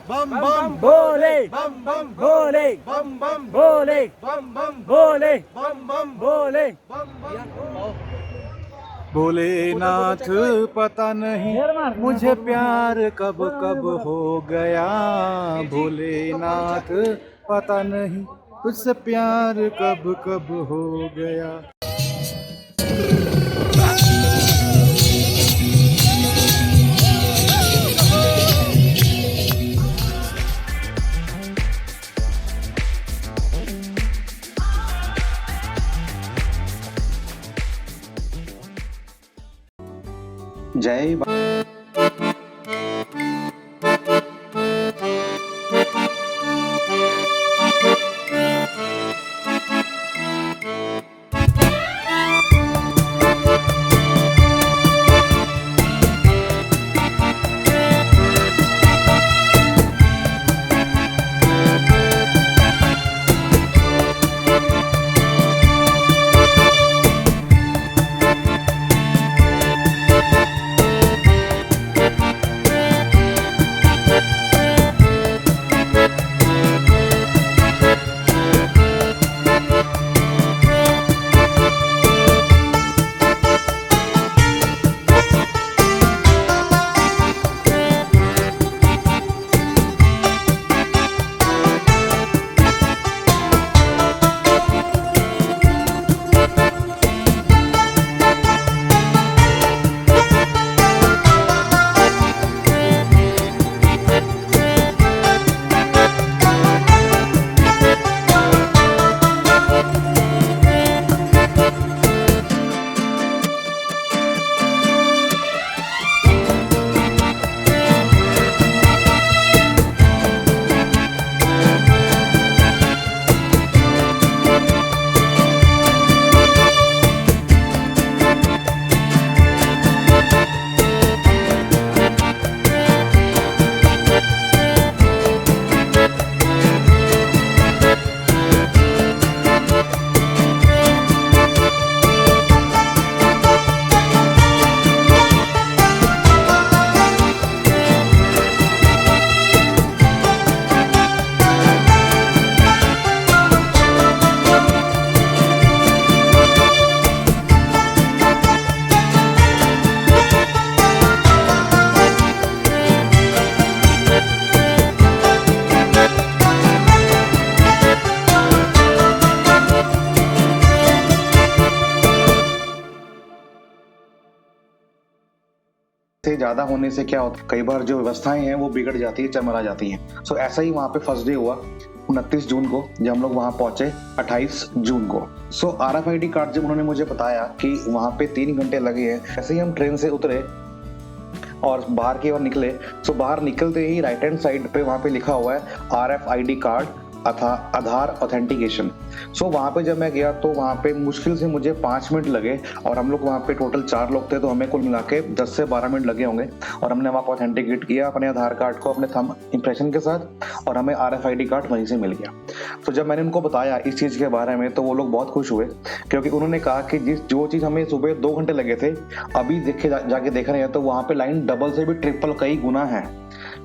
बम बम भोले बम बम भोले बम बम भोले बम बम भोले बम बम भोले। भोलेनाथ पता नहीं मुझे प्यार कब कब हो गया, भोलेनाथ पता नहीं तुझसे प्यार कब कब हो गया। जय से ज्यादा होने से क्या होता है, कई बार जो व्यवस्थाएं हैं वो बिगड़ जाती है, चरमरा जाती हैं। सो ऐसा ही वहाँ पे फर्स्ट डे हुआ 29 जून को, जब हम लोग वहाँ पहुंचे 28 जून को। सो RFID कार्ड जब उन्होंने मुझे बताया कि वहाँ पे 3 घंटे लगे हैं, ऐसे ही हम ट्रेन से उतरे और बाहर की ओर निकले। सो बाहर निकलते ही राइट हैंड साइड पे वहाँ पे लिखा हुआ है RFID कार्ड अथा आधार ऑथेंटिकेशन। सो वहाँ पे जब मैं गया तो वहाँ पे मुश्किल से मुझे 5 मिनट लगे, और हम लोग वहाँ पे टोटल 4 लोग थे, तो हमें कुल मिला के 10 से 12 मिनट लगे होंगे। और हमने वहाँ पर ऑथेंटिकेट किया अपने आधार कार्ड को अपने थंब इंप्रेशन के साथ, और हमें RFID कार्ड वहीं से मिल गया। तो जब मैंने उनको बताया इस चीज़ के बारे में तो वो लोग बहुत खुश हुए, क्योंकि उन्होंने कहा कि जो चीज़ हमें सुबह 2 घंटे लगे थे, अभी जाके देख रहे हैं तो वहाँ पे लाइन डबल से भी ट्रिपल कई गुना है।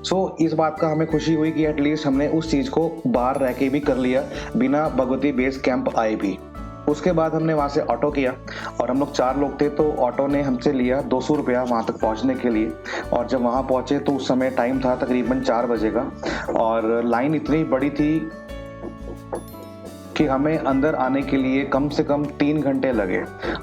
सो इस बात का हमें खुशी हुई कि एटलीस्ट हमने उस चीज को बाहर रह के भी कर लिया, बिना भगवती बेस कैंप आए भी। उसके बाद हमने वहां से ऑटो किया, और हम लोग 4 लोग थे, तो ऑटो ने हमसे लिया 200 रुपया वहां तक पहुंचने के लिए। और जब वहां पहुंचे तो उस समय टाइम था तकरीबन 4 बजे का, और लाइन इतनी बड़ी थी कि हमें अंदर आने के लिए कम से कम 3 घंटे लगे।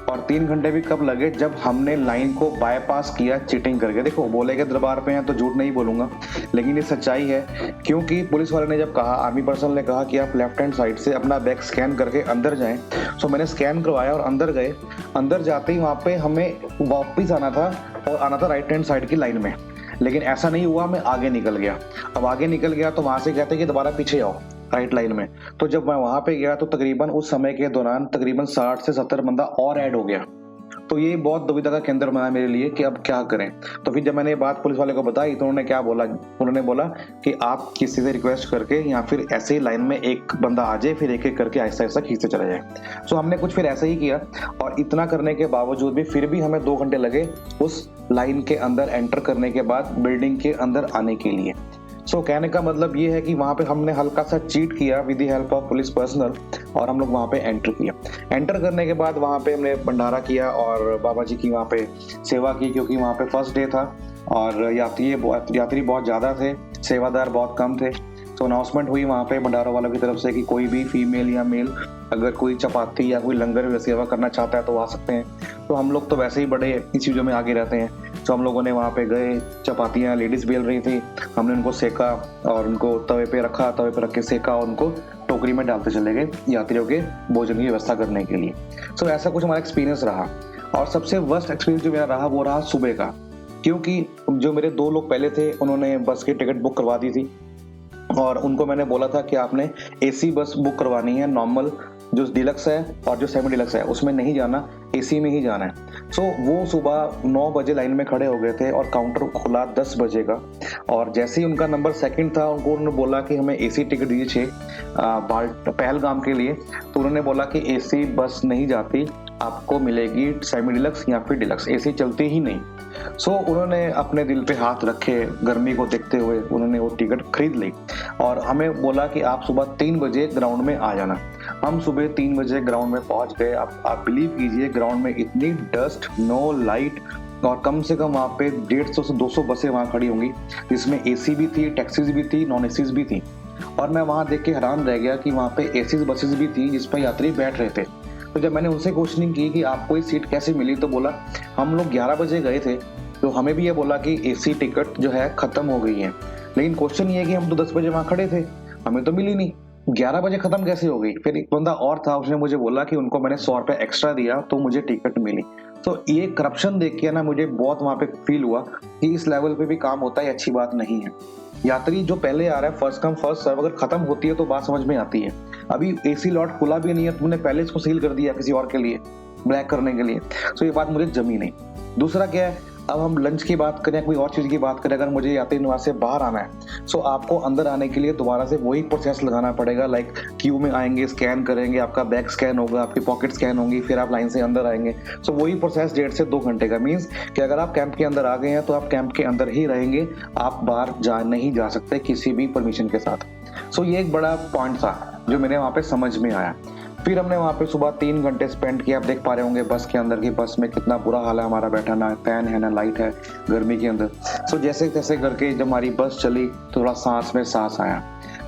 और 3 घंटे भी कब लगे, जब हमने लाइन को बाईपास किया चीटिंग करके। देखो, बोले के दरबार पे हैं तो झूठ नहीं बोलूंगा, लेकिन ये सच्चाई है। क्योंकि पुलिस वाले ने जब कहा, आर्मी पर्सन ने कहा कि आप लेफ्ट हैंड साइड से अपना बैग स्कैन करके अंदर जाएं, सो मैंने स्कैन करवाया और अंदर गए। अंदर जाते ही वहाँ पे हमें वापस आना था, और आना था राइट हैंड साइड की लाइन में। लेकिन ऐसा नहीं हुआ, मैं आगे निकल गया। अब आगे निकल गया तो वहां से कहते कि दोबारा पीछे आओ राइट लाइन में। तो जब मैं वहां पे गया तो तकरीबन उस समय के दौरान तकरीबन 60 से 70 बंदा और ऐड हो गया। तो ये बहुत दुविधा का केंद्र बना मेरे लिए कि अब क्या करें। तो फिर जब मैंने ये बात पुलिस वाले को बताई तो उन्होंने क्या बोला, उन्होंने बोला कि आप किसी से रिक्वेस्ट करके या फिर ऐसे ही लाइन में एक बंदा आ जाए, फिर एक एक करके आहिस्ता आहिस्ता खींचते चला जाए। सो हमने कुछ फिर ऐसे ही किया, और इतना करने के बावजूद भी फिर भी हमें 2 घंटे लगे उस लाइन के अंदर एंटर करने के बाद बिल्डिंग के अंदर आने के लिए। सो कहने का मतलब ये है कि वहाँ पे हमने हल्का सा चीट किया with the help of police personal और हम लोग वहाँ पे एंटर किया। एंटर करने के बाद वहाँ पे हमने भंडारा किया और बाबा जी की वहाँ पे सेवा की, क्योंकि वहाँ पे फर्स्ट डे था और यात्री बहुत ज़्यादा थे, सेवादार बहुत कम थे। तो अनाउंसमेंट हुई वहाँ पे भंडारा वालों की तरफ से कि कोई भी फीमेल या मेल अगर कोई चपाती या कोई लंगर में सेवा करना चाहता है तो आ सकते हैं। तो हम लोग तो वैसे ही बड़े इस चीज़ों में आगे रहते हैं, तो हम लोगों ने वहाँ पे गए, चपातियाँ लेडीज़ बेल रही थी, हमने उनको सेका और उनको तवे पे रखा, तवे पे रख के सेका और उनको टोकरी में डालते चले गए यात्रियों के भोजन की व्यवस्था करने के लिए। सो ऐसा कुछ हमारा एक्सपीरियंस रहा। और सबसे वर्स्ट एक्सपीरियंस जो मेरा रहा वो रहा सुबह का, क्योंकि जो मेरे 2 लोग पहले थे उन्होंने बस की टिकट बुक करवा दी थी और उनको मैंने बोला था कि आपने एसी बस बुक करवानी है, नॉर्मल जो डिलक्स है और जो सेमी डिलक्स है उसमें नहीं जाना, एसी में ही जाना है। सो वो सुबह 9 बजे लाइन में खड़े हो गए थे और काउंटर खुला 10 बजे का, और जैसे ही उनका नंबर सेकंड था उनको उन्होंने बोला कि हमें एसी टिकट दीजिए पहलगाम के लिए। तो उन्होंने बोला कि एसी बस नहीं जाती, आपको मिलेगी सेमी डिलक्स या फिर डिलक्स, एसी चलती ही नहीं। सो उन्होंने अपने दिल पे हाथ रखे, गर्मी को देखते हुए उन्होंने वो टिकट खरीद ली और हमें बोला कि आप सुबह 3 बजे ग्राउंड में आ जाना। हम सुबह 3 बजे ग्राउंड में पहुंच गए। आप बिलीव कीजिए, ग्राउंड में इतनी डस्ट, नो लाइट और कम से कम वहाँ पे 150 से 200 बसें वहाँ खड़ी होंगी, जिसमें एसी भी थी, टैक्सीज भी थी, नॉन एसीज भी थी। और मैं वहाँ देख के हैरान रह गया कि वहाँ पे एसीज बसेज भी थी जिसपे यात्री बैठ रहे थे। तो जब मैंने उनसे क्वेश्चनिंग की कि आपको ये सीट कैसे मिली, तो बोला हम लोग 11 बजे गए थे, तो हमें भी ये बोला कि एसी टिकट जो है खत्म हो गई है। लेकिन क्वेश्चन ये है कि हम तो 10 बजे वहाँ खड़े थे, हमें तो मिली नहीं, 11 बजे खत्म कैसे हो गई। फिर एक बंदा और था, उसने मुझे बोला कि उनको मैंने 100 रुपये एक्स्ट्रा दिया तो मुझे टिकट मिली। तो ये करप्शन देख के ना मुझे बहुत वहाँ पे फील हुआ कि इस लेवल पे भी काम होता है, अच्छी बात नहीं है। यात्री जो पहले आ रहा है, फर्स्ट कम फर्स्ट सर्व, अगर खत्म होती है तो बात समझ में आती है। अभी एसी लॉट खुला भी नहीं है, तुमने पहले इसको सील कर दिया किसी और के लिए, ब्लैक करने के लिए। तो ये बात मुझे जमी नहीं। दूसरा क्या है, अब हम लंच की बात करें, कोई और चीज़ की बात करें, अगर मुझे यात्री निवास से बाहर आना है, सो आपको अंदर आने के लिए दोबारा से वही प्रोसेस लगाना पड़ेगा। लाइक क्यू में आएंगे, स्कैन करेंगे, आपका बैग स्कैन होगा, आपकी पॉकेट स्कैन होंगी, फिर आप लाइन से अंदर आएंगे। सो वही प्रोसेस 1.5 से 2 घंटे का। मीन्स कि अगर आप कैंप के अंदर आ गए हैं तो आप कैंप के अंदर ही रहेंगे, आप बाहर नहीं जा सकते किसी भी परमिशन के साथ। सो ये एक बड़ा पॉइंट था जो मेरे वहाँ पे समझ में आया। फिर हमने वहाँ पे सुबह 3 घंटे स्पेंड किया। आप देख पा रहे होंगे बस के अंदर की, बस में कितना बुरा हाल है हमारा, बैठा ना फैन है ना लाइट है गर्मी के अंदर। सो जैसे तैसे करके जब हमारी बस चली तो थोड़ा सांस में सांस आया।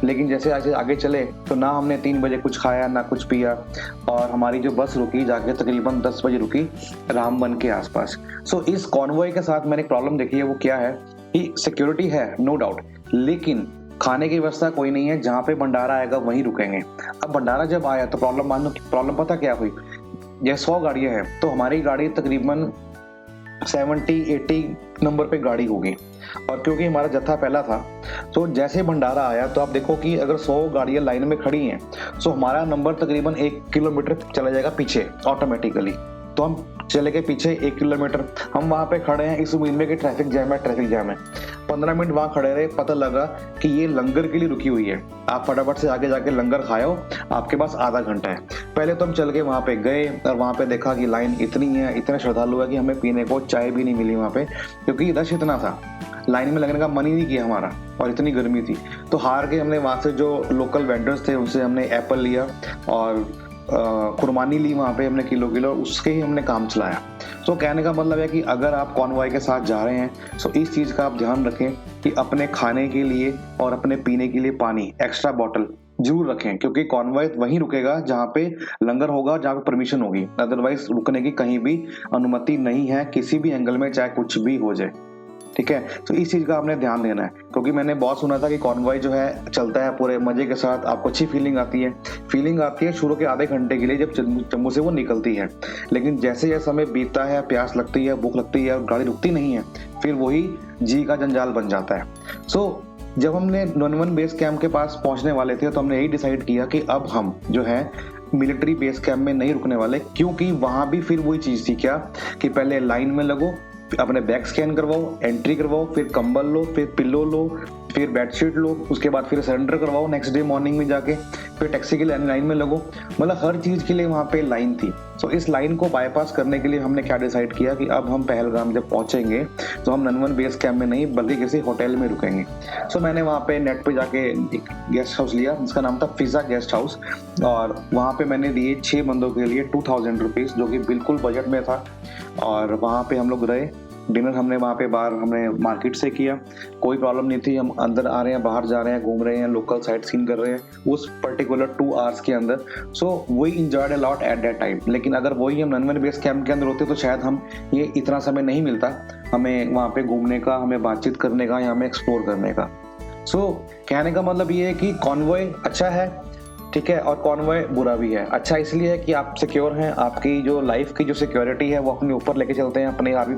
लेकिन जैसे आगे चले तो ना हमने 3 बजे कुछ खाया ना कुछ पिया, और हमारी जो बस रुकी जाके तकरीबन 10 बजे रुकी रामबन के आसपास। सो इस कॉन्वॉय के साथ मैंने एक प्रॉब्लम देखी है, वो क्या है कि सिक्योरिटी है नो डाउट, लेकिन खाने की व्यवस्था कोई नहीं है। जहाँ पे भंडारा आएगा वहीं रुकेंगे। अब भंडारा जब आया तो प्रॉब्लम पता क्या हुई, ये 100 गाड़ियां हैं तो हमारी गाड़ी तकरीबन 70-80 नंबर पे गाड़ी होगी, और क्योंकि हमारा जत्था पहला था तो जैसे भंडारा आया तो आप देखो कि अगर 100 गाड़ियां लाइन में खड़ी हैं तो हमारा नंबर तकरीबन 1 किलोमीटर चला जाएगा पीछे ऑटोमेटिकली। तो हम चले गए पीछे 1 किलोमीटर। हम वहां पे खड़े हैं इस उम्मीद में कि ट्रैफिक जैम है। 15 मिनट वहां खड़े रहे, पता लगा कि ये लंगर के लिए रुकी हुई है, आप फटाफट से आगे जाके लंगर खाओ, आपके पास आधा घंटा है। पहले तो हम चल के वहां पे गए और वहां पे देखा कि लाइन इतनी है, इतने श्रद्धालु है कि हमें पीने को चाय भी नहीं मिली वहां पे, क्योंकि रश इतना था, लाइन में लगने का मन ही नहीं किया हमारा, और इतनी गर्मी थी। तो हार के हमने वहां से जो लोकल वेंडर्स थे उनसे हमने एप्पल लिया और कुर्बानी ली वहाँ पे हमने किलो, उसके ही हमने काम चलाया। तो कहने का मतलब है कि अगर आप कॉन्वॉय के साथ जा रहे हैं तो इस चीज़ का आप ध्यान रखें कि अपने खाने के लिए और अपने पीने के लिए पानी एक्स्ट्रा बॉटल जरूर रखें, क्योंकि कॉन्वॉय वहीं रुकेगा जहाँ पे लंगर होगा, जहाँ पे परमिशन होगी। अदरवाइज रुकने की कहीं भी अनुमति नहीं है, किसी भी एंगल में, चाहे कुछ भी हो जाए। ठीक है, तो इस चीज का आपने ध्यान देना है, क्योंकि मैंने बहुत सुना था कि कॉन्वॉय जो है चलता है पूरे मजे के साथ, आपको अच्छी फीलिंग आती है शुरू के आधे घंटे के लिए जब जम्मू से वो निकलती है। लेकिन जैसे जैसे समय बीतता है, प्यास लगती है, भूख लगती है और गाड़ी रुकती नहीं है, फिर वही जी का जंजाल बन जाता है। सो जब हमने नॉनवन बेस कैंप के पास पहुंचने वाले थे तो हमने यही डिसाइड किया कि अब हम जो है मिलिट्री बेस कैंप में नहीं रुकने वाले, क्योंकि वहां भी फिर वही चीज थी क्या कि पहले लाइन में लगो, अपने बैग स्कैन करवाओ, एंट्री करवाओ, फिर कंबल लो, फिर पिल्लो लो, फिर बेडशीट लो, उसके बाद फिर सरेंडर करवाओ नेक्स्ट डे मॉर्निंग में जाके, फिर टैक्सी के लिए लाइन में लगो, मतलब हर चीज के लिए वहाँ पे लाइन थी। सो इस लाइन को बाईपास करने के लिए हमने क्या डिसाइड किया कि अब हम पहलगाम जब पहुंचेंगे तो हम ननवन बेस कैंप में नहीं बल्कि किसी होटल में रुकेंगे। सो मैंने वहाँ पे नेट पे जाके एक गेस्ट हाउस लिया जिसका नाम था फिजा गेस्ट हाउस, और वहाँ पे मैंने दिए 6 बंदों के लिए 2000 रुपीज, जो कि बिल्कुल बजट में था। और वहाँ पे हम लोग रहे, डिनर हमने वहाँ पे बाहर हमने मार्केट से किया, कोई प्रॉब्लम नहीं थी। हम अंदर आ रहे हैं, बाहर जा रहे हैं, घूम रहे हैं, लोकल साइट सीन कर रहे हैं उस पर्टिकुलर 2 आवर्स के अंदर। So we enjoyed a lot at that time. लेकिन अगर वही हम ननवन बेस कैंप के अंदर होते तो शायद हम ये इतना समय नहीं मिलता हमें वहाँ पे घूमने का, हमें बातचीत करने का या हमें एक्सप्लोर करने का। सो कहने का मतलब ये है कि कॉन्वॉय अच्छा है, ठीक है, और कॉन्वॉय बुरा भी है। अच्छा इसलिए है कि आप सिक्योर हैं, आपकी जो लाइफ की जो सिक्योरिटी है वो अपने ऊपर लेके चलते हैं, अपने आर्मी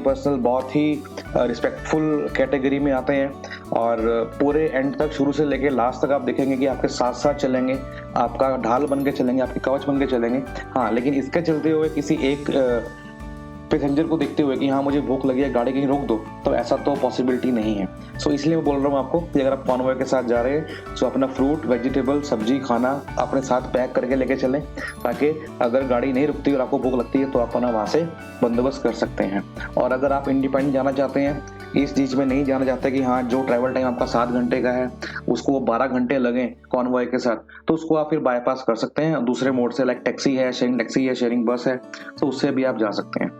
पर्सनल बहुत ही रिस्पेक्टफुल कैटेगरी में आते हैं, और पूरे एंड तक शुरू से लेके लास्ट तक आप देखेंगे कि आपके साथ साथ चलेंगे, आपका ढाल बन के चलेंगे, आपके कवच बन के चलेंगे। हाँ, लेकिन इसके चलते हुए किसी एक पैसेंजर को देखते हुए कि हाँ मुझे भूख लगी है, गाड़ी कहीं रोक दो, तो ऐसा तो पॉसिबिलिटी नहीं है। सो इसलिए मैं बोल रहा हूँ आपको कि अगर आप कॉन्वॉय के साथ जा रहे हैं तो अपना फ्रूट, वेजिटेबल, सब्जी, खाना अपने साथ पैक करके लेके चलें, ताकि अगर गाड़ी नहीं रुकती और आपको भूख लगती है तो आप अपना वहाँ से बंदोबस्त कर सकते हैं। और अगर आप इंडिपेंडेंट जाना चाहते हैं, इस चीज में नहीं जाना चाहते कि हाँ जो ट्रैवल टाइम आपका 7 घंटे का है उसको 12 घंटे लगे कॉन्वॉय के साथ, तो उसको आप फिर बाईपास कर सकते हैं दूसरे मोड से, लाइक टैक्सी है, शेयरिंग बस है, तो उससे भी आप जा सकते हैं।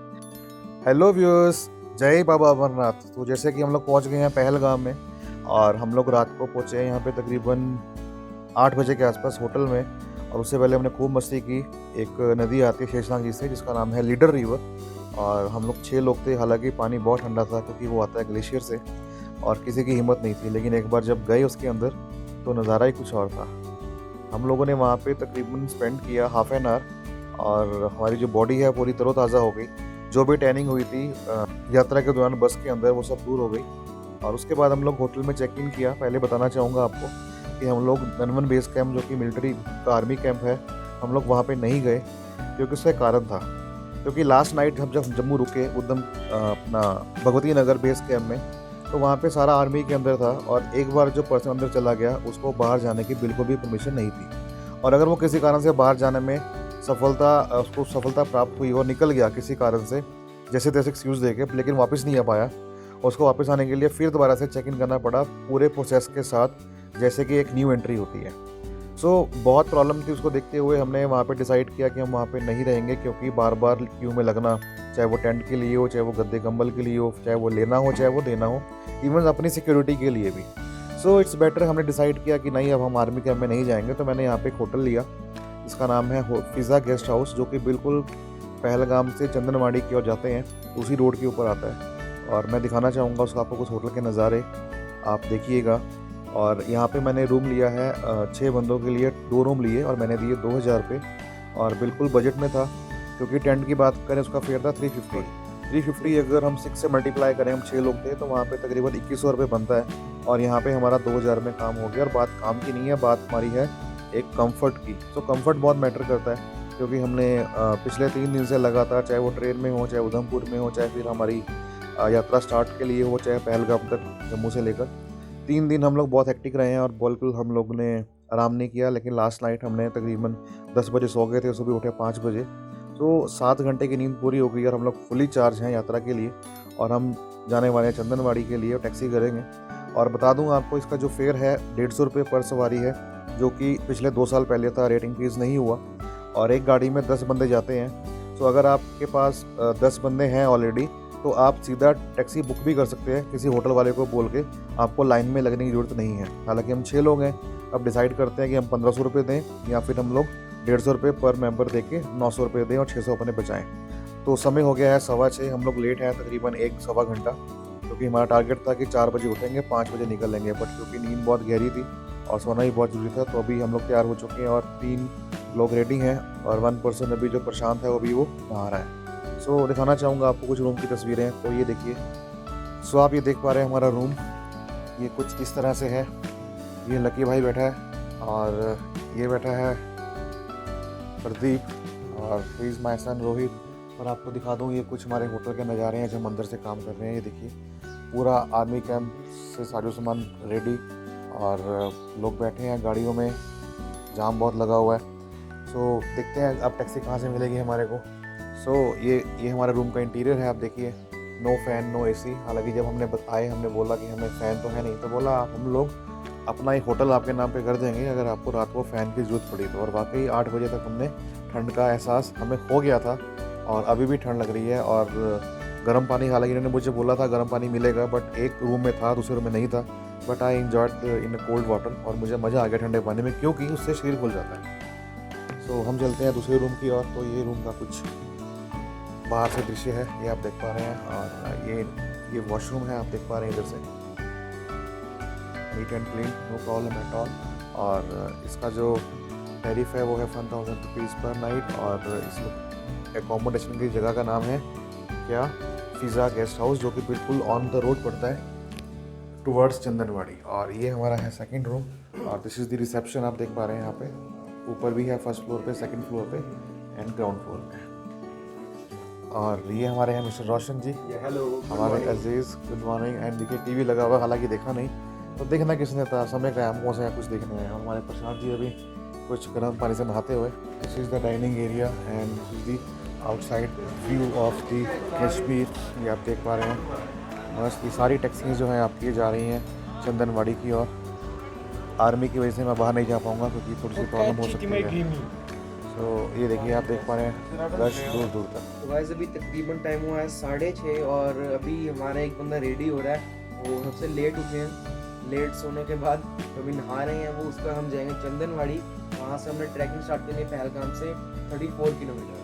हेलो व्यूअर्स, जय बाबा अमरनाथ। तो जैसे कि हम लोग पहुंच गए हैं पहलगाम में, और हम लोग रात को पहुंचे हैं यहाँ पे तकरीबन 8 बजे के आसपास होटल में। और उससे पहले हमने खूब मस्ती की। एक नदी आती है शेषनाग जी से जिसका नाम है लीडर रिवर, और हम लोग 6 लोग थे। हालांकि पानी बहुत ठंडा था क्योंकि वो आता है ग्लेशियर से, और किसी की हिम्मत नहीं थी। लेकिन एक बार जब गए उसके अंदर तो नज़ारा ही कुछ और था। हम लोगों ने वहाँ पे तकरीबन स्पेंड किया हाफ एन आवर, और हमारी जो बॉडी है पूरी तरोताज़ा हो गई। जो भी टैनिंग हुई थी यात्रा के दौरान बस के अंदर, वो सब दूर हो गई। और उसके बाद हम लोग होटल में चेक इन किया। पहले बताना चाहूँगा आपको कि हम लोग ननवन बेस कैंप, जो कि मिलिट्री का आर्मी कैंप है, हम लोग वहाँ पे नहीं गए क्योंकि उसका एक कारण था। क्योंकि लास्ट नाइट हम जब जम्मू रुके उधम अपना भगवती नगर बेस कैंप में, तो वहाँ पे सारा आर्मी के अंदर था, और एक बार जो पर्सन अंदर चला गया उसको बाहर जाने की बिल्कुल भी परमिशन नहीं थी। और अगर वो किसी कारण से बाहर जाने में उसको सफलता प्राप्त हुई और निकल गया किसी कारण से, जैसे तैसे एक्सक्यूज़ देके, लेकिन वापस नहीं आ पाया, उसको वापस आने के लिए फिर दोबारा से चेक इन करना पड़ा पूरे प्रोसेस के साथ, जैसे कि एक न्यू एंट्री होती है। सो बहुत प्रॉब्लम थी। उसको देखते हुए हमने वहाँ पे डिसाइड किया कि हम वहाँ पे नहीं रहेंगे, क्योंकि बार बार क्यू में लगना, चाहे वो टेंट के लिए हो, चाहे वो गद्दे कंबल के लिए हो, चाहे वो लेना हो, चाहे वो देना हो, इवन अपनी सिक्योरिटी के लिए भी। सो इट्स बेटर, हमने डिसाइड किया कि नहीं, अब हम आर्मी कैंप में नहीं जाएंगे। तो मैंने यहाँ पे एक होटल लिया, इसका नाम है फिजा गेस्ट हाउस, जो कि बिल्कुल पहलगाम से चंदनवाड़ी की ओर जाते हैं उसी रोड के ऊपर आता है। और मैं दिखाना चाहूँगा उसका आपको कुछ होटल के नज़ारे, आप देखिएगा। और यहाँ पे मैंने रूम लिया है 6 बंदों के लिए, 2 रूम लिए, और मैंने दिए 2000 रुपये, और बिल्कुल बजट में था। क्योंकि टेंट की बात करें, उसका फेयर था 350। अगर हम 6 से मल्टीप्लाई करें, हम 6 लोग थे, तो वहाँ पे तकरीबन 2100 रुपये बनता है। और यहाँ पे हमारा 2000 में काम हो गया। और बात काम की नहीं है, बात हमारी है एक कंफर्ट की। तो कंफर्ट बहुत मैटर करता है, क्योंकि हमने पिछले 3 दिन से लगातार, चाहे वो ट्रेन में हो, चाहे उधमपुर में हो, चाहे फिर हमारी यात्रा स्टार्ट के लिए हो, चाहे पहलगाम तक जम्मू से लेकर, 3 दिन हम लोग बहुत हेक्टिक रहे हैं, और बिल्कुल हम लोग ने आराम नहीं किया। लेकिन लास्ट नाइट हमने तकरीबन 10 बजे सो गए थे, सुबह उठे 5 बजे। तो 7 घंटे की नींद पूरी हो गई, और हम लोग फुली चार्ज हैं यात्रा के लिए। और हम जाने वाले हैं चंदनवाड़ी के लिए, टैक्सी करेंगे। और बता दूं आपको, इसका जो फेयर है 150 रुपये पर सवारी है, जो कि पिछले 2 साल पहले था, रेट इंक्रीज़ नहीं हुआ। और एक गाड़ी में 10 बंदे जाते हैं। तो अगर आपके पास 10 बंदे हैं ऑलरेडी, तो आप सीधा टैक्सी बुक भी कर सकते हैं किसी होटल वाले को बोल के, आपको लाइन में लगने की ज़रूरत नहीं है। हालांकि हम 6 लोग हैं, अब डिसाइड करते हैं कि हम 1500 रुपये दें, या फिर हम लोग 150 रुपये पर मेंबर दे के 900 रुपये दें और 600 अपने बचाएँ। तो समय हो गया है 6:15, हम लोग लेट हैं तकरीबन 1-1.25 घंटा, क्योंकि हमारा टारगेट था कि 4 बजे उठेंगे, 5 बजे निकल लेंगे। बट क्योंकि नींद बहुत गहरी थी और सोना भी बहुत जरूरी था, तो अभी हम लोग तैयार हो चुके हैं, और 3 लोग रेडी हैं, और 1 पर्सन अभी जो प्रशांत है वो भी वो नहा रहा है। सो दिखाना चाहूँगा आपको कुछ रूम की तस्वीरें, तो ये देखिए। सो आप ये देख पा रहे हैं हमारा रूम, ये कुछ इस तरह से है। ये लकी भाई बैठा है, और ये बैठा है प्रदीप, और प्लीज़ माय सन रोहित। और आपको दिखा दूँ, ये कुछ हमारे होटल के नज़ारे हैं जब हम अंदर से काम कर रहे हैं। ये देखिए, पूरा आर्मी कैंप से साजो सामान रेडी और लोग बैठे हैं गाड़ियों में, जाम बहुत लगा हुआ है। सो देखते हैं अब टैक्सी कहाँ से मिलेगी हमारे को। सो ये हमारे रूम का इंटीरियर है, आप देखिए, नो फ़ैन नो एसी। हालांकि जब हमने बोला कि हमें फ़ैन तो है नहीं, तो बोला हम लोग अपना एक होटल आपके नाम पे कर देंगे अगर आपको रात को फ़ैन की ज़रूरत पड़ी तो। और वाकई 8 बजे तक हमने ठंड का एहसास हमें हो गया था और अभी भी ठंड लग रही है। और गर्म पानी, हालांकि इन्होंने मुझे बोला था गर्म पानी मिलेगा, बट एक रूम में था, दूसरे रूम में नहीं था। But I enjoyed in cold water और मुझे मज़ा आ गया ठंडे पानी में, क्योंकि उससे शरीर खुल जाता है। सो हम चलते हैं दूसरे रूम की ओर। तो ये रूम का कुछ बाहर से दृश्य है, ये आप देख पा रहे हैं। और ये वॉशरूम है, आप देख पा रहे हैं इधर से, neat and clean, no problem at all. और इसका जो टैरिफ है वो है 1000 रुपीज़ पर नाइट। और इस एकोमोडेशन की जगह का नाम है क्या, फिज़ा गेस्ट हाउस, जो कि बिल्कुल ऑन द रोड पड़ता है टुवर्ड्स चंदनवाड़ी। और ये हमारा है सेकंड रूम और दिस इज़ द रिसेप्शन, आप देख पा रहे हैं यहाँ पे। ऊपर भी है फर्स्ट फ्लोर पे, सेकंड फ्लोर पे एंड ग्राउंड फ्लोर पे। और ये हमारे हैं मिस्टर रोशन जी, हेलो, हमारे अजीज़, गुड मॉर्निंग। एंड देखिए टीवी लगा हुआ, हालांकि देखा नहीं, तो देखना किसने था, समय का हमको से कुछ देखने में। हमारे प्रशांत जी अभी कुछ गर्म पानी से नहाते हुए। This is the dining area and this is the outside view of the Kashmir, ये आप देख पा रहे हैं। बस ये सारी टैक्सियाँ जो हैं आपकी जा रही हैं चंदनवाड़ी की ओर। आर्मी की वजह से मैं बाहर नहीं जा पाऊँगा क्योंकि थोड़ी सी प्रॉब्लम हो सकती है। तो ये देखिए आप देख पा रहे हैं रश दूर दूर तक। तो गाइस अभी तकरीबन टाइम हुआ है 6:30 और अभी हमारा एक बंदा रेडी हो रहा है, वो सबसे लेट उठे हैं। लेट सोने के बाद अभी नहा रहे हैं वो, उसका हम जाएंगे चंदनवाड़ी। वहाँ से हमने ट्रैकिंग स्टार्ट करनी है पहलगाम से 34 किलोमीटर।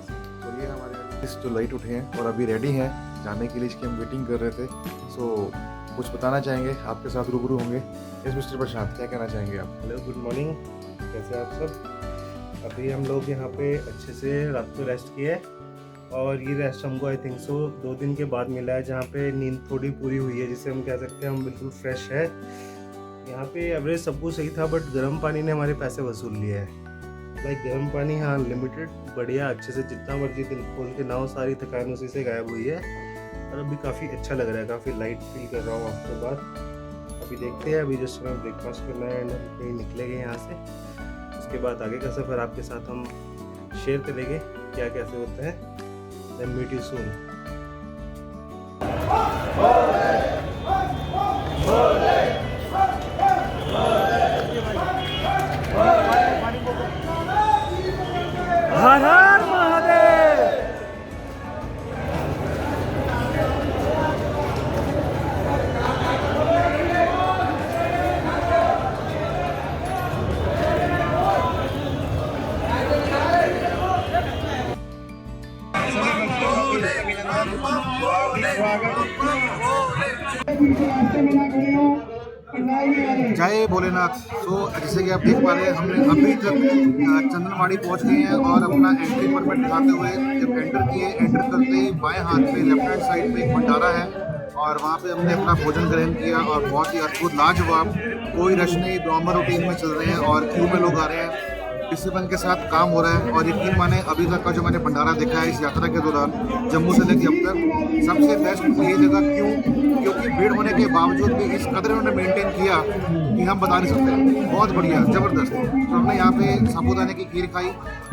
तो ये हमारे जो लाइट उठे हैं और अभी रेडी हैं जाने के लिए, इसकी हम वेटिंग कर रहे थे। सो कुछ बताना चाहेंगे, आपके साथ रूबरू होंगे। इस मिस्टर प्रशांत, क्या कहना चाहेंगे आप? हेलो, गुड मॉर्निंग, कैसे आप सब? अभी हम लोग यहाँ पे अच्छे से रात को रेस्ट किए और ये रेस्ट हमको आई थिंक सो 2 दिन के बाद मिला है, जहाँ पे नींद थोड़ी पूरी हुई है, जिसे हम कह सकते हैं हम बिल्कुल फ्रेश है। यहाँ पे एवरेज सब कुछ सही था, बट गर्म पानी ने हमारे पैसे वसूल लिए हैं। लाइक गर्म पानी हाँ लिमिटेड, बढ़िया, अच्छे से जितना मर्जी दिल खोल के नहाओ, सारी थकान उसी से गायब हुई है। और अभी काफ़ी अच्छा लग रहा है, काफ़ी लाइट फील कर रहा हूँ आफ्टर बात। अभी देखते हैं, अभी जस्ट हमें ब्रेकफास्ट करना है एंड हम कहीं निकलेंगे यहाँ से। उसके बाद आगे का सफ़र आपके साथ हम शेयर करेंगे क्या कैसे होता है। Then meet you soon. हर हर महादेव। जय भोलेनाथ। सो जैसे कि आप देख पा रहे हैं, हमने अभी तक चंदनवाड़ी पहुंच गए हैं और अपना एंट्री परमिट दिखाते हुए जब एंटर किए, एंटर करते ही बाएं हाथ पे लेफ्ट हैंड साइड पे एक भंडारा है और वहाँ पे हमने अपना भोजन ग्रहण किया और बहुत ही अद्भुत, लाजवाब, कोई रश नहीं, नॉर्मल रूटीन में चल रहे हैं और क्यू में लोग आ रहे हैं, डिसिप्लिन के साथ काम हो रहा है। और यकीन माने अभी तक का जो मैंने भंडारा देखा है इस यात्रा के दौरान, जम्मू से लेकर अब तक, सबसे बेस्ट ये जगह। क्योंकि भीड़ होने के बावजूद भी इस कदर उन्होंने मेंटेन किया कि हम बता नहीं सकते। बहुत बढ़िया, ज़बरदस्त। तो हमने यहाँ पे साबूदाने की खीर खाई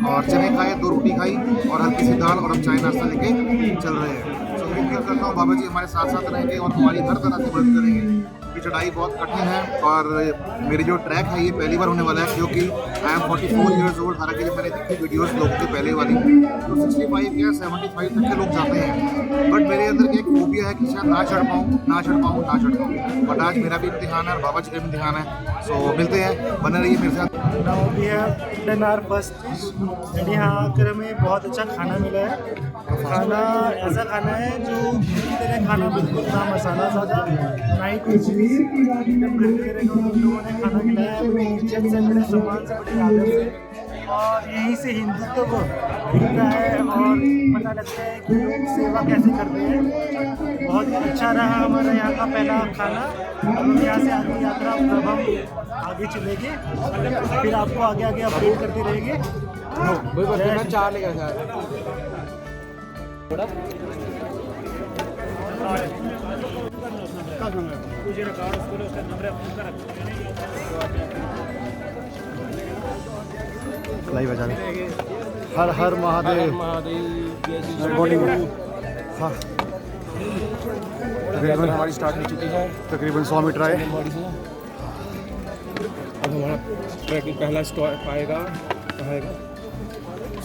और चने खाए, 2 रोटी खाई और हल्की सी दाल, और हम चाय नाश्ता लेके चल रहे हैं। तो उम्मीद करता हूँ बाबा जी हमारे साथ साथ रहेंगे और हमारी हर तरह की मदद करेंगे। ये चढ़ाई बहुत कठिन है और मेरी जो ट्रैक है ये पहली बार होने वाला है, क्योंकि आई एम 44 ईयर्स ओल्ड। हालांकि जब मैंने देखी वीडियोस लोगों की पहले वाली, तो 65 या 75 तक के लोग जाते हैं, बट मेरे अंदर एक फोबिया है कि शायद ना चढ़ पाऊँ। बट आज मेरा भी इम्तिहान है और बाबा जी का भी इम्तिहान है। सो मिलते हैं, बने रहिए मेरे साथ। Now we have done our first dish and यहाँ आकर हमें बहुत अच्छा खाना मिला है। खाना ऐसा खाना है जो घर की तरह खाना, बिल्कुल ना मसाला ज़्यादा, ना ही कुछ भी, एकदम घर की तरह हम लोगों ने खाना खिलाया है बड़े इज्जत से, बड़े सम्मान से, बड़े आदर से। और यहीं से हिंदुत्व दिखता है और पता लगता है कि लोग सेवा कैसे करते हैं। बहुत ही अच्छा रहा हमारा यहाँ का पहला खाना। अब हम यहाँ से आगे यात्रा, अब हम आगे चलेंगे, फिर आपको आगे आगे अपडेट करते रहेंगे। चार लेकर लाइव बजा रहे। हर हर महादेव। मॉर्निंग। हाँ, हमारी स्टार्ट हो चुकी है। तकरीबन 100 मीटर आए। अब हमारा ट्रैकिंग पहला स्टॉप आएगा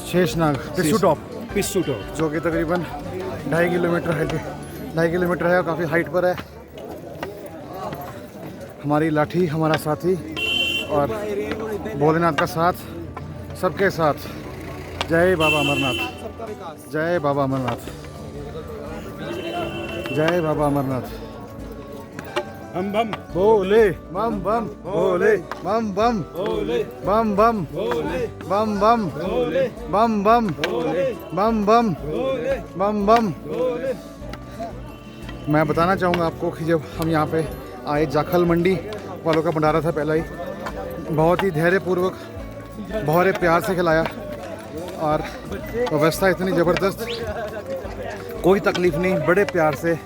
शेषनाग पिस्सू टॉप, पिस्सू टॉप, जो कि तकरीबन 2.5 किलोमीटर है, 2.5 किलोमीटर है और काफ़ी हाइट पर है। हमारी लाठी, हमारा साथी और भोलेनाथ का साथ, सबके साथ। जय बाबा अमरनाथ, जय बाबा अमरनाथ, जय बाबा अमरनाथ। हम बम भोले बम बम, भोले बम बम, भोले बम बम, भोले बम बम, भोले बम बम, भोले बम बम, भोले बम बम। भोले। मैं बताना चाहूँगा आपको कि जब हम यहाँ पे आए, जाखल मंडी वालों का भंडारा था पहला ही, बहुत ही धैर्यपूर्वक, बहुत ही प्यार से खिलाया और व्यवस्था इतनी ज़बरदस्त, कोई तकलीफ़ नहीं, बड़े प्यार से।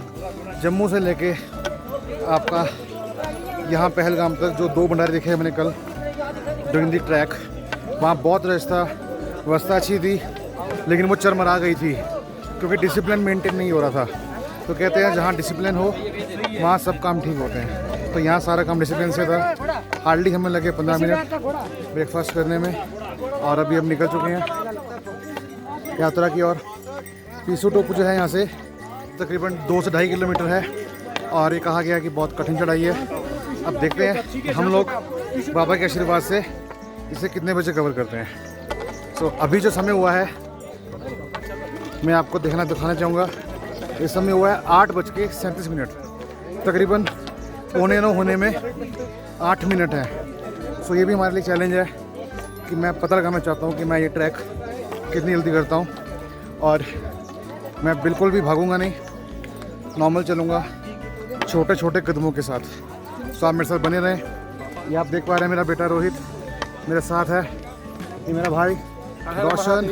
जम्मू से लेके आपका यहाँ पहलगाम तक जो 2 भंडारे देखे मैंने कल ड्यूरिंग दी ट्रैक, वहाँ बहुत रश था, व्यवस्था अच्छी थी, लेकिन वो चरमरा गई थी क्योंकि डिसिप्लिन मेंटेन नहीं हो रहा था। तो कहते हैं जहाँ डिसिप्लिन हो वहाँ सब काम ठीक होते हैं। तो यहाँ सारा काम डिसिप्लिन से था। हार्डली हमें लगे 15 मिनट ब्रेकफास्ट करने में और अभी हम निकल चुके हैं यात्रा की ओर। पिस्सू टॉप जो है यहाँ से तकरीबन 2 से 2.5 किलोमीटर है और ये कहा गया कि बहुत कठिन चढ़ाई है। अब देखते हैं कि हम लोग बाबा के आशीर्वाद से इसे कितने बजे कवर करते हैं। सो अभी जो समय हुआ है मैं आपको दिखाना चाहूँगा। इस समय हुआ है 8:37। तकरीबन 8:45 होने में 8 मिनट है। सो ये भी हमारे लिए चैलेंज है कि मैं पता लगाना चाहता हूँ कि मैं ये ट्रैक कितनी जल्दी करता हूँ और मैं बिल्कुल भी भागूंगा नहीं, नॉर्मल चलूँगा छोटे छोटे कदमों के साथ। सो आप मेरे साथ बने रहें। ये आप देख पा रहे हैं मेरा बेटा रोहित मेरे साथ है, ये मेरा भाई रोशन,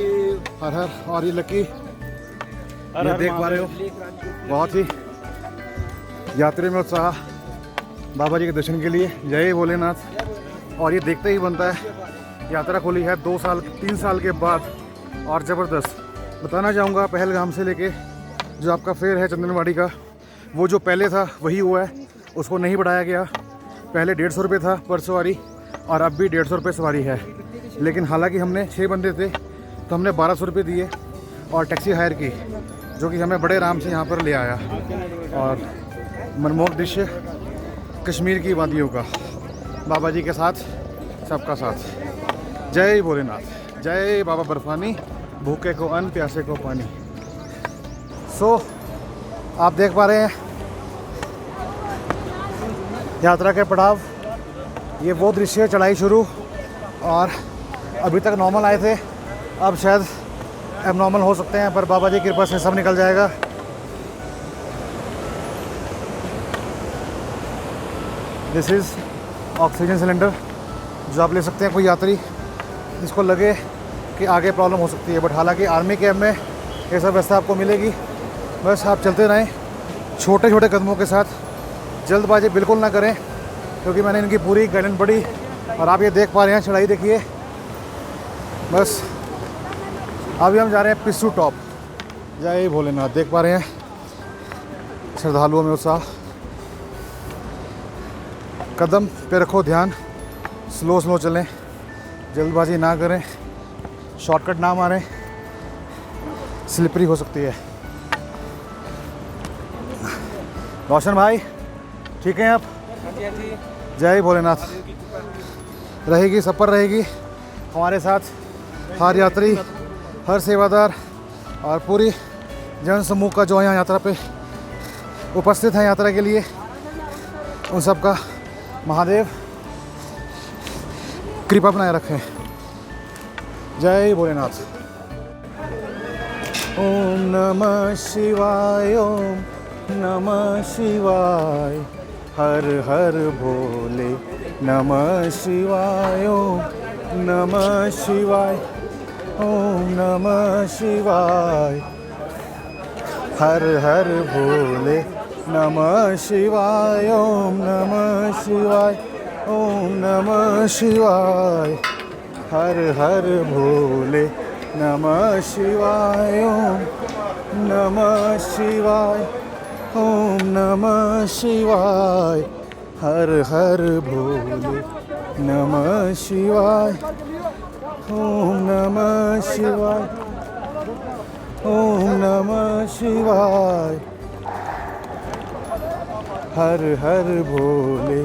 हर हर, और ये लकी, ये देख पा रहे हो। बहुत ही यात्री में उत्साह बाबा जी के दर्शन के लिए। जय भोलेनाथ। और ये देखते ही बनता है, यात्रा खोली है 3 साल के बाद और ज़बरदस्त। बताना चाहूँगा पहलगाम से लेके जो आपका फेयर है चंदनवाड़ी का, वो जो पहले था वही हुआ है, उसको नहीं बढ़ाया गया। पहले 150 रुपये था पर सवारी और अब भी 150 रुपये सवारी है। लेकिन हालांकि हमने 6 बंदे थे तो हमने 1200 रुपये दिए और टैक्सी हायर की, जो कि हमें बड़े आराम से यहाँ पर ले आया। और मनमोहक दृश्य कश्मीर की वादियों का, बाबा जी के साथ, सबका साथ। जय भोलेनाथ, जय बाबा बर्फानी, भूखे को अन्न, प्यासे को पानी। सो आप देख पा रहे हैं यात्रा के पड़ाव, ये वो दृश्य है, चढ़ाई शुरू। और अभी तक नॉर्मल आए थे, अब शायद एबनॉर्मल हो सकते हैं, पर बाबा जी की कृपा से सब निकल जाएगा। दिस इज़ ऑक्सीजन सिलेंडर जो आप ले सकते हैं, कोई यात्री जिसको लगे कि आगे प्रॉब्लम हो सकती है। बट हालांकि आर्मी कैंप में ये सब व्यवस्था आपको मिलेगी। बस आप चलते रहें छोटे छोटे कदमों के साथ, जल्दबाजी बिल्कुल ना करें, क्योंकि मैंने इनकी पूरी गाइडेंस पढ़ी और आप ये देख पा रहे हैं, चढ़ाई देखिए। बस अभी हम जा रहे हैं पिस्सू टॉप। जय भोलेनाथ। देख पा रहे हैं श्रद्धालुओं में उत्साह। कदम पे रखो ध्यान, स्लो स्लो चलें, जल्दबाजी ना करें, शॉर्टकट ना मारें, स्लिपरी हो सकती है। रोशन भाई ठीक हैं आप? जय भोलेनाथ। रहेगी, सब पर रहेगी हमारे साथ हर यात्री, हर सेवादार और पूरी जन समूह का जो यहाँ यात्रा पे उपस्थित है यात्रा के लिए, उन सब का महादेव कृपा बनाए रखें। जय भोलेनाथ। ओम नमः शिवाय, ओम नमः शिवाय, हर हर भोले नमः शिवाय, ओम नमः शिवाय, ओम नमः शिवाय, हर हर भोले नमः शिवाय ओम नमः शिवाय ओम नमः शिवाय हर हर भोले नमः शिवाय ओम नमः शिवाय ओम नमः शिवाय हर हर भोले नमः शिवाय ओम नमः शिवाय ओम नमः शिवाय हर हर भोले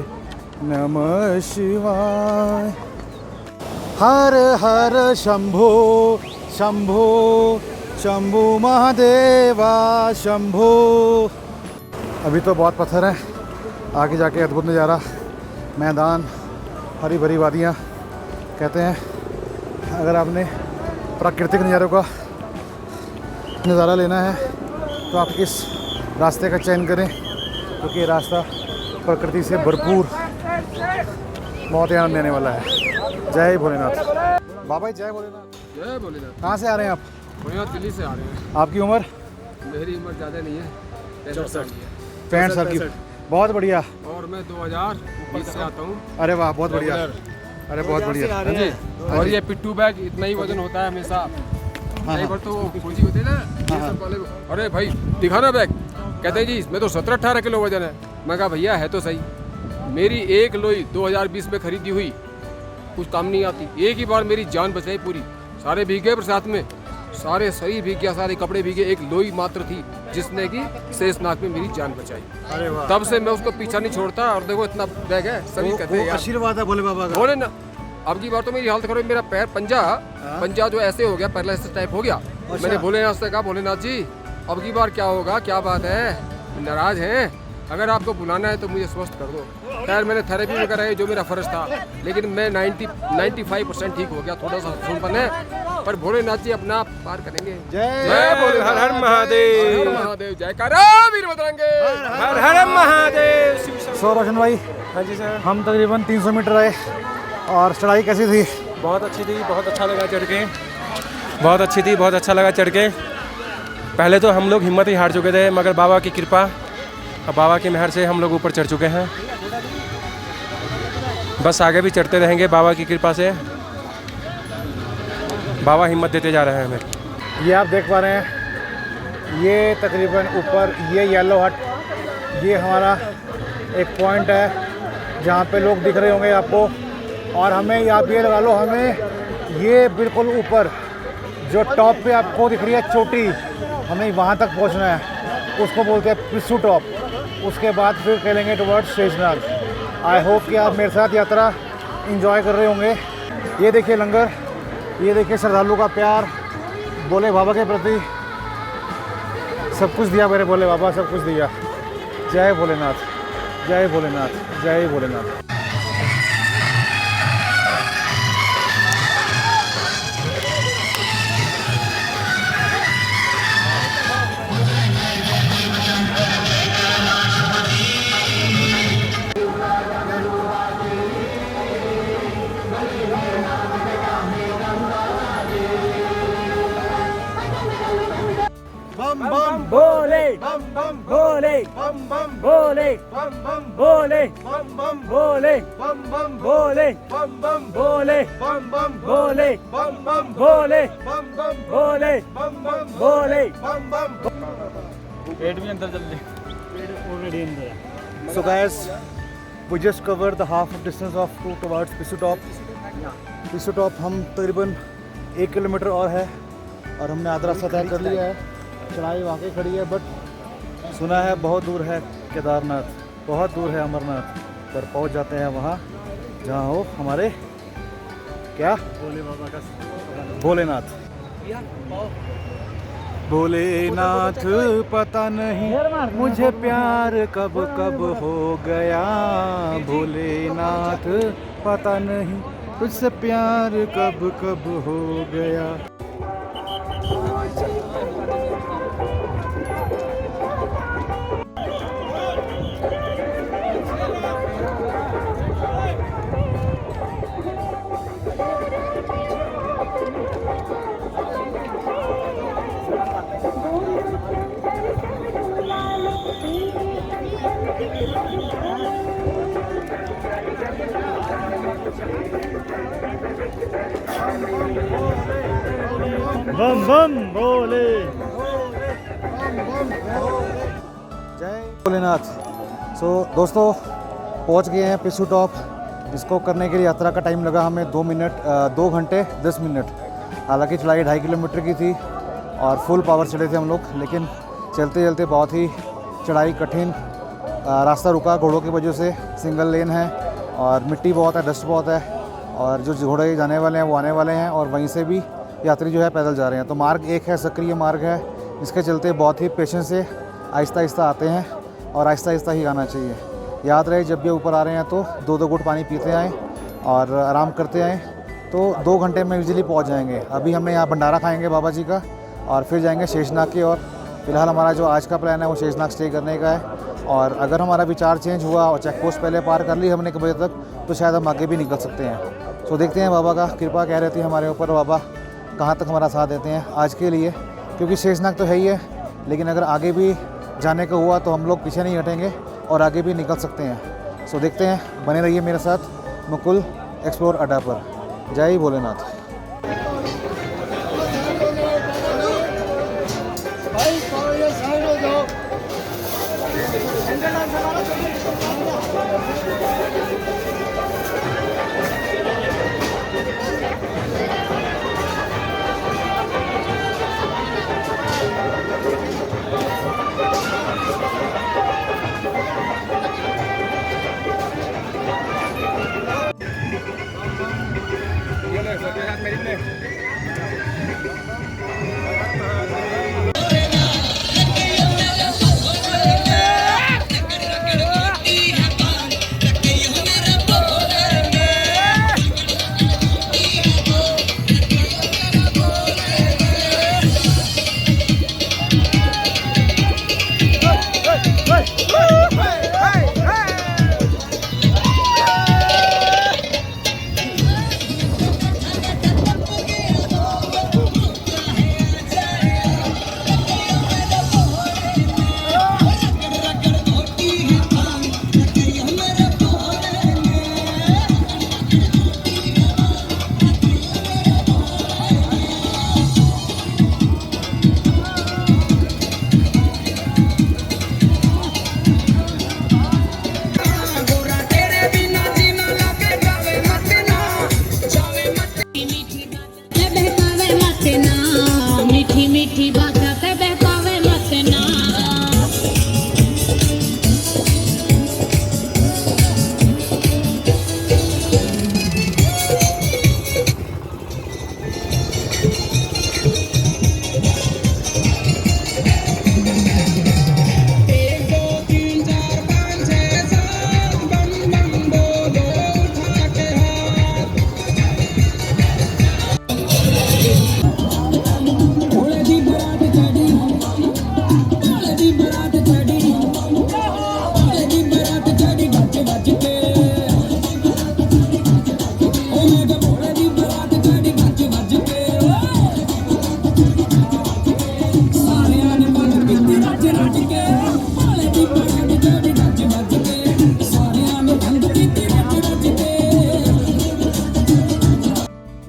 नमः शिवाय हर हर शंभो शंभो शंभो महादेवा शंभो। अभी तो बहुत पत्थर है, आगे जाके अद्भुत नज़ारा, मैदान, हरी भरी वादियाँ। कहते हैं अगर आपने प्राकृतिक नज़ारों का नज़ारा लेना है तो आप इस रास्ते का चयन करें, क्योंकि ये रास्ता प्रकृति से भरपूर बहुत ही आनंद देने वाला है। जय भोलेनाथ। बाबा जी जय भोलेनाथ। जय भोलेनाथ। कहाँ से आ रहे हैं आप? यहाँ दिल्ली से आ रहे हैं। आपकी उम्र? मेरी उम्र ज़्यादा नहीं है, 65 साल की है। 65 साल की। बहुत बढ़िया। और मैं 2020 से आता हूँ। अरे वाह, बहुत बढ़िया। अरे बहुत बढ़िया। हाँ जी। और ये पिट्ठू बैग इतना ही वजन होता है हमेशा। एक बार तो फौजी होते हैं ना, ये सब वाले, अरे भाई दिखाना बैग, कहते हैं जी इसमें तो 17-18 किलो वजन है। मैं कहा भैया है तो सही, मेरी एक लोई 2020 में खरीदी हुई, कुछ काम नहीं आती। एक ही बार मेरी जान बचाई पूरी। सारे भीग गए बरसात में, सारे शरीर भीग गया, सारे कपड़े भीगे, एक लोई मात्र थी जिसने कि शेषनाग में मेरी जान बचाई। अरे वाह। तब से मैं उसको पीछा नहीं छोड़ता। और देखो इतना बैग है, सभी कहते हैं यार आशीर्वाद है भोले बाबा का। बोले ना। अब की बार तो मेरी हालत खराब, मेरा पैर पंजा जो ऐसे हो गया, पैरालिसिस टाइप हो गया। मैंने भोलेनाथ से कहा भोलेनाथ जी अब की बार क्या होगा, क्या बात है, नाराज हैं? अगर आपको बुलाना है तो मुझे स्वस्थ कर दो। खैर मैंने थेरेपी वगैरह है जो मेरा फर्ज था, लेकिन मैं 95% ठीक हो गया। थोड़ा सा सुनपन है, पर भोलेनाथ जी अपना आप पार करेंगे। जय बोले हर हर महादेव, हर महादेव, जयकारा वीर बजरंगे, हर हर महादेव। सो रोशन भाई, हाँ जी सर। हम तकरीबन 300 मीटर आए और चढ़ाई कैसी थी? बहुत अच्छी थी, बहुत अच्छा लगा चढ़ के, बहुत अच्छी थी, बहुत अच्छा लगा चढ़ के। पहले तो हम लोग हिम्मत ही हार चुके थे, मगर बाबा की कृपा और बाबा की मेहर से हम लोग ऊपर चढ़ चुके हैं। बस आगे भी चढ़ते रहेंगे बाबा की कृपा से। बाबा हिम्मत देते जा रहे हैं हमें। ये आप देख पा रहे हैं, ये तकरीबन ऊपर ये येलो हट, ये हमारा एक पॉइंट है जहाँ पे लोग दिख रहे होंगे आपको। और हमें आप ये लगा लो, हमें ये बिल्कुल ऊपर जो टॉप पे आपको दिख रही है चोटी, हमें वहाँ तक पहुँचना है, उसको बोलते हैं पिस्सू टॉप। उसके बाद फिर चलेंगे टुवर्ड्स शेषनाग। आई होप कि आप मेरे साथ यात्रा एंजॉय कर रहे होंगे। ये देखिए लंगर, ये देखिए श्रद्धालु का प्यार भोले बाबा के प्रति। सब कुछ दिया मेरे भोले बाबा, सब कुछ दिया। जय भोलेनाथ, जय भोलेनाथ, जय भोलेनाथ। भोले भोले भोले भोले भोले भोले भोले भोले भोले भोले भोले। पेट भी अंदर चल रही, ऑलरेडी अंदर है। So guys, we just covered the half of distance of towards पिस्सू टॉप। पिस्सू टॉप हम तकरीबन 1 किलोमीटर और है और हमने आधा रास्ता तय कर लिया है। चढ़ाई वाकई खड़ी है, बट सुना है बहुत दूर है केदारनाथ, बहुत दूर है अमरनाथ, पर पहुंच जाते हैं वहाँ जहाँ हो हमारे क्या भोले बाबा का भोलेनाथ। भोलेनाथ पता नहीं मुझे प्यार कब कब हो गया, भोलेनाथ पता नहीं तुझसे प्यार कब कब हो गया। बम बम भोले। जय भोलेनाथ। सो दोस्तों पहुंच गए हैं पिसू टॉप। इसको करने के लिए यात्रा का टाइम लगा हमें 2 घंटे 10 मिनट। हालांकि चढ़ाई 2.5 किलोमीटर की थी और फुल पावर चले थे हम लोग, लेकिन चलते चलते बहुत ही चढ़ाई कठिन, रास्ता रुका घोड़ों की वजह से। सिंगल लेन है और मिट्टी बहुत है, डस्ट बहुत है, और जो घोड़े जाने वाले हैं वो आने वाले हैं, और वहीं से भी यात्री जो है पैदल जा रहे हैं। तो मार्ग एक है, सक्रिय मार्ग है, इसके चलते बहुत ही पेशेंस से आहिस्ता आहिस्ता आते हैं और आहिस्ता आहिस्ता ही आना चाहिए। याद रहे जब भी ऊपर आ रहे हैं तो 2-2 घूंट पानी पीते आएँ और आराम करते आएँ, तो 2 घंटे में इजीली पहुंच जाएंगे। अभी हमने यहाँ भंडारा खाएंगे बाबा जी का और फिर जाएंगे शेषनाग की ओर। फिलहाल हमारा जो आज का प्लान है वो शेषनाग स्टे करने का है, और अगर हमारा विचार चेंज हुआ और चेक पोस्ट पहले पार कर ली हमने 1 बजे तक, तो शायद हम आगे भी निकल सकते हैं। सो देखते हैं, बाबा का कृपा कह रहती है हमारे ऊपर, बाबा कहाँ तक हमारा साथ देते हैं आज के लिए, क्योंकि शेषनाग तो है ही है, लेकिन अगर आगे भी जाने का हुआ तो हम लोग पीछे नहीं हटेंगे और आगे भी निकल सकते हैं। सो देखते हैं, बने रहिए मेरे साथ मुकुल एक्सप्लोर अड्डा पर। जय भोलेनाथ। मीठी मीठी बातें ते बहकावे मत ना।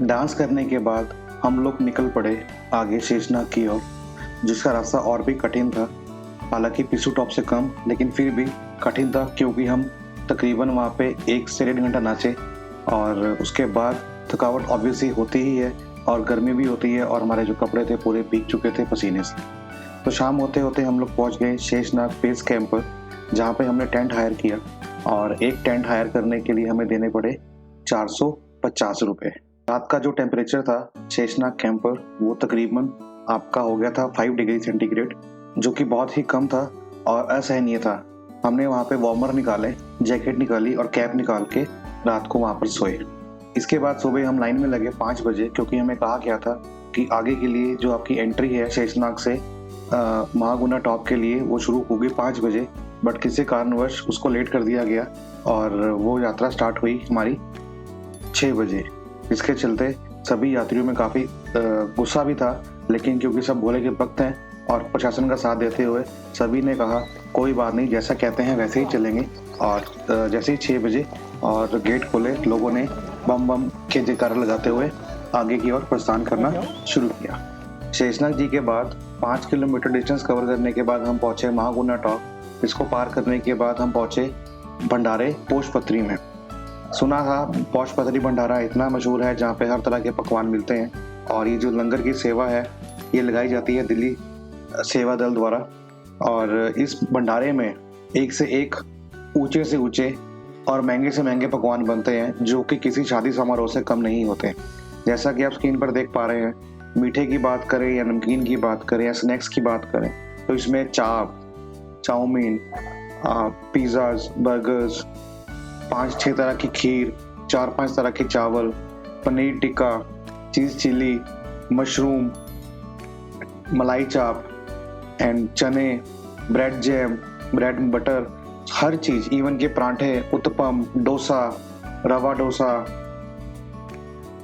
डांस करने के बाद हम लोग निकल पड़े आगे शेषनाग की ओर, जिसका रास्ता और भी कठिन था। हालांकि पिसू टॉप से कम, लेकिन फिर भी कठिन था, क्योंकि हम तकरीबन वहाँ पे 1 से 1.5 घंटा नाचे, और उसके बाद थकावट ऑब्वियसली होती ही है और गर्मी भी होती है, और हमारे जो कपड़े थे पूरे भीग चुके थे पसीने से। तो शाम होते होते हम लोग पहुँच गए शेषनाग बेस कैंप पर, जहाँ पे हमने टेंट हायर किया, और एक टेंट हायर करने के लिए हमें देने पड़े 450 रुपये। रात का जो टेम्परेचर था शेषनाग कैंप पर वो तकरीबन आपका हो गया था 5 डिग्री सेंटीग्रेड, जो कि बहुत ही कम था और असहनीय था। हमने वहाँ पे वार्मर निकाले, जैकेट निकाली और कैप निकाल के रात को वहाँ पर सोए। इसके बाद सुबह हम लाइन में लगे 5 बजे, क्योंकि हमें कहा गया था कि आगे के लिए जो आपकी एंट्री है शेषनाग से महागुना टॉप के लिए वो शुरू होगी 5 बजे, बट किसी कारणवश उसको लेट कर दिया गया और वो यात्रा स्टार्ट हुई हमारी 6 बजे। इसके चलते सभी यात्रियों में काफ़ी गुस्सा भी था, लेकिन क्योंकि सब भोले के भक्त हैं और प्रशासन का साथ देते हुए सभी ने कहा कोई बात नहीं, जैसा कहते हैं वैसे ही चलेंगे। और जैसे ही 6 बजे और गेट खोले, लोगों ने बम बम के जयकारा लगाते हुए आगे की ओर प्रस्थान करना शुरू किया। शेषनाग जी के बाद 5 किलोमीटर डिस्टेंस कवर करने के बाद हम पहुंचे महागुना टॉप। इसको पार करने के बाद हम पहुंचे भंडारे पोशपत्री में। सुना था पोशपत्री भंडारा इतना मशहूर है जहाँ पे हर तरह के पकवान मिलते हैं, और ये जो लंगर की सेवा है ये लगाई जाती है दिल्ली सेवा दल द्वारा। और इस भंडारे में एक से एक ऊंचे से ऊंचे और महंगे से महंगे पकवान बनते हैं जो कि किसी शादी समारोह से कम नहीं होते। जैसा कि आप स्क्रीन पर देख पा रहे हैं, मीठे की बात करें या नमकीन की बात करें या स्नैक्स की बात करें तो इसमें चाप, चाउमीन, पिज़्ज़ाज, बर्गर्स, 5-6 तरह की खीर, 4-5 तरह के चावल, paneer tikka, cheese chilli, mushroom, malai chaap and चने, ब्रेड जैम, ब्रेड बटर, हर चीज़, इवन के पराठे, uttapam, dosa, rava dosa,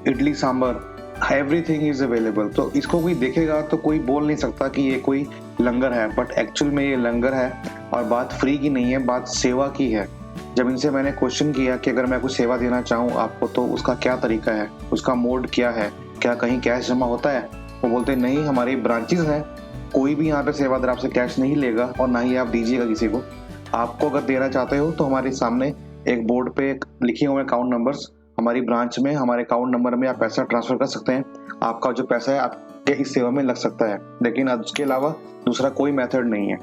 idli sambar, everything is available. तो इसको कोई देखेगा तो कोई बोल नहीं सकता कि ये कोई लंगर है, बट एक्चुअल में ये लंगर है। और बात फ्री की नहीं है, बात सेवा की है। जब इनसे मैंने क्वेश्चन किया कि अगर मैं कुछ सेवा देना चाहूँ आपको तो उसका क्या तरीका है, उसका मोड क्या है, क्या कहीं कैश जमा होता है, वो बोलते नहीं, हमारी ब्रांचेस हैं, कोई भी यहाँ पे सेवादार आपसे कैश नहीं लेगा और ना ही आप दीजिएगा किसी को। आपको अगर देना चाहते हो तो हमारे सामने एक बोर्ड पे लिखे हुए अकाउंट नंबर्स, हमारी ब्रांच में हमारे अकाउंट नंबर में आप पैसा ट्रांसफर कर सकते हैं। आपका जो पैसा है आपके इस सेवा में लग सकता है, लेकिन उसके अलावा दूसरा कोई मेथड नहीं है।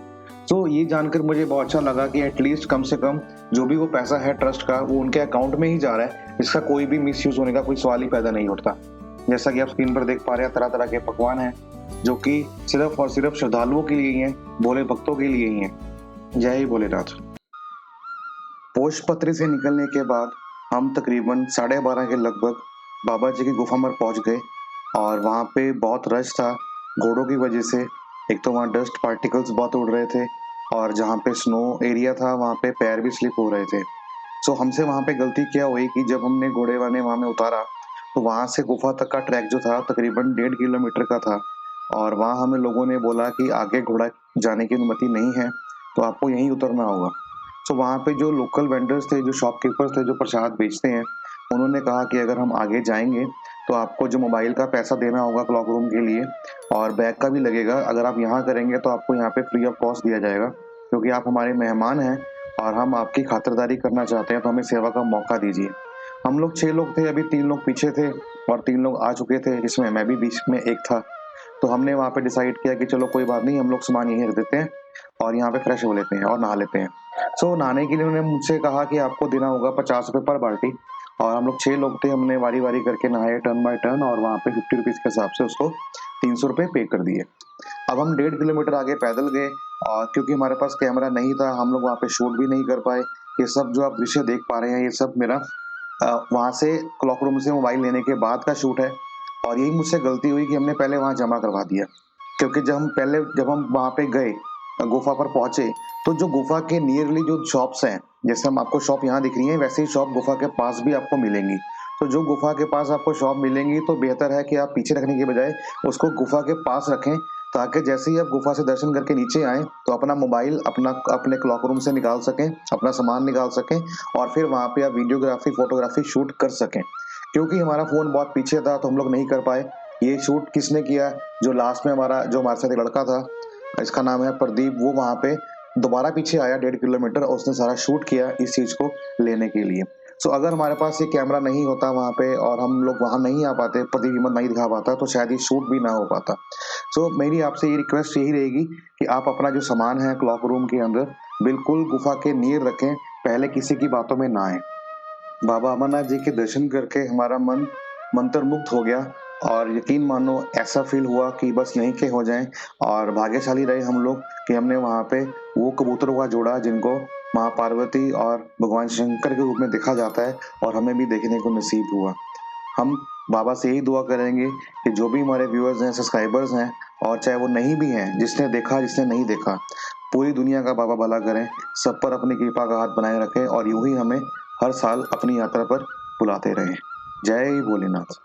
तो ये जानकर मुझे बहुत अच्छा लगा कि एटलीस्ट कम से कम जो भी वो पैसा है ट्रस्ट का वो उनके अकाउंट में ही जा रहा है, इसका कोई भी मिसयूज होने का कोई सवाल ही पैदा नहीं उठता। जैसा कि आप स्क्रीन पर देख पा रहे हैं, तरह तरह के पकवान हैं जो कि सिर्फ और सिर्फ श्रद्धालुओं के लिए ही हैं, भोले भक्तों के लिए ही हैं। जय ही भोलेनाथ। पोशपत्री से निकलने के बाद हम तकरीबन 12:30 के लगभग बाबा जी की गुफा में पहुंच गए, और वहाँ पे बहुत रश था घोड़ों की वजह से। एक तो वहाँ डस्ट पार्टिकल्स बहुत उड़ रहे थे, और जहाँ पे स्नो एरिया था वहाँ पे पैर भी स्लिप हो रहे थे। सो हमसे वहाँ पे गलती क्या हुई कि जब हमने घोड़े वाले वहाँ में उतारा तो वहाँ से गुफा तक का ट्रैक जो था तकरीबन 1.5 किलोमीटर का था, और वहाँ हमें लोगों ने बोला कि आगे घोड़ा जाने की अनुमति नहीं है, तो आपको यहीं उतरना होगा। तो वहाँ पे जो लोकल वेंडर्स थे, जो शॉपकीपर्स थे, जो प्रसाद बेचते हैं, उन्होंने कहा कि अगर हम आगे जाएंगे तो आपको जो मोबाइल का पैसा देना होगा क्लॉक रूम के लिए, और बैग का भी लगेगा, अगर आप यहाँ करेंगे तो आपको यहाँ पे फ्री ऑफ कॉस्ट दिया जाएगा, क्योंकि आप हमारे मेहमान हैं और हम आपकी खातिरदारी करना चाहते हैं, तो हमें सेवा का मौका दीजिए। हम लोग 6 लोग थे, अभी 3 लोग पीछे थे और 3 लोग आ चुके थे, जिसमें मैं भी बीच में एक था। तो हमने वहाँ पे डिसाइड किया कि चलो कोई बात नहीं, हम लोग सामान यहीं रख देते हैं और यहाँ पे फ्रेश हो लेते हैं और नहा लेते हैं। सो नहाने के लिए उन्होंने मुझसे कहा कि आपको देना होगा 50 रुपये पर बाल्टी, और हम लोग 6 लोग थे, हमने वारी वारी करके नहाए टर्न बाय टर्न, और वहाँ पे 50 रुपीज़ के हिसाब से उसको 300 रुपये पे कर दिए। अब हम 1.5 किलोमीटर आगे पैदल गए, और क्योंकि हमारे पास कैमरा नहीं था हम लोग वहाँ पे शूट भी नहीं कर पाए। ये सब जो आप दृश्य देख पा रहे हैं ये सब मेरा वहाँ से क्लॉक रूम से मोबाइल लेने के बाद का शूट है, और यही मुझसे गलती हुई कि हमने पहले वहाँ जमा करवा दिया। क्योंकि जब हम वहाँ पे गए, गुफा पर पहुँचे, तो जो गुफा के नियरली जो शॉप्स हैं, जैसे हम आपको शॉप यहाँ दिख रही है वैसे ही शॉप गुफा के पास भी आपको मिलेंगी। तो जो गुफा के पास आपको शॉप मिलेंगी तो बेहतर है कि आप पीछे रखने के बजाय उसको गुफा के पास रखें, ताकि जैसे ही आप गुफा से दर्शन करके नीचे आएँ तो अपना मोबाइल अपने क्लॉक रूम से निकाल सकें, अपना सामान निकाल सकें, और फिर वहाँ पे आप वीडियोग्राफी फोटोग्राफी शूट कर सकें। क्योंकि हमारा फ़ोन बहुत पीछे था तो हम लोग नहीं कर पाए। ये शूट किसने किया, जो लास्ट में हमारे साथ एक लड़का था, इसका नाम है प्रदीप, वो वहाँ पे दोबारा पीछे आया 1.5 किलोमीटर और उसने सारा शूट किया इस चीज़ को लेने के लिए। सो अगर हमारे पास ये कैमरा नहीं होता वहाँ पे और हम लोग वहाँ नहीं आ पाते, प्रदीप हिम्मत नहीं दिखा पाता, तो शायद ये शूट भी ना हो पाता। सो मेरी आपसे ये रिक्वेस्ट यही रहेगी कि आप अपना जो सामान है क्लॉक रूम के अंदर बिल्कुल गुफा के नियर रखें, पहले किसी की बातों में ना आए। बाबा अमरनाथ जी के दर्शन करके हमारा मन मंत्रमुग्ध हो गया, और यकीन मानो ऐसा फील हुआ कि बस यहीं के हो जाएं। और भाग्यशाली रहे हम लोग कि हमने वहाँ पे वो कबूतरों का जोड़ा जिनको माँ पार्वती और भगवान शंकर के रूप में देखा जाता है, और हमें भी देखने को नसीब हुआ। हम बाबा से यही दुआ करेंगे कि जो भी हमारे व्यूअर्स हैं, सब्सक्राइबर्स हैं, और चाहे वो नहीं भी हैं, जिसने देखा जिसने नहीं देखा, पूरी दुनिया का बाबा भला करें, सब पर अपनी कृपा का हाथ बनाए रखें, और यूं ही हमें हर साल अपनी यात्रा पर बुलाते रहें। जय भोलेनाथ।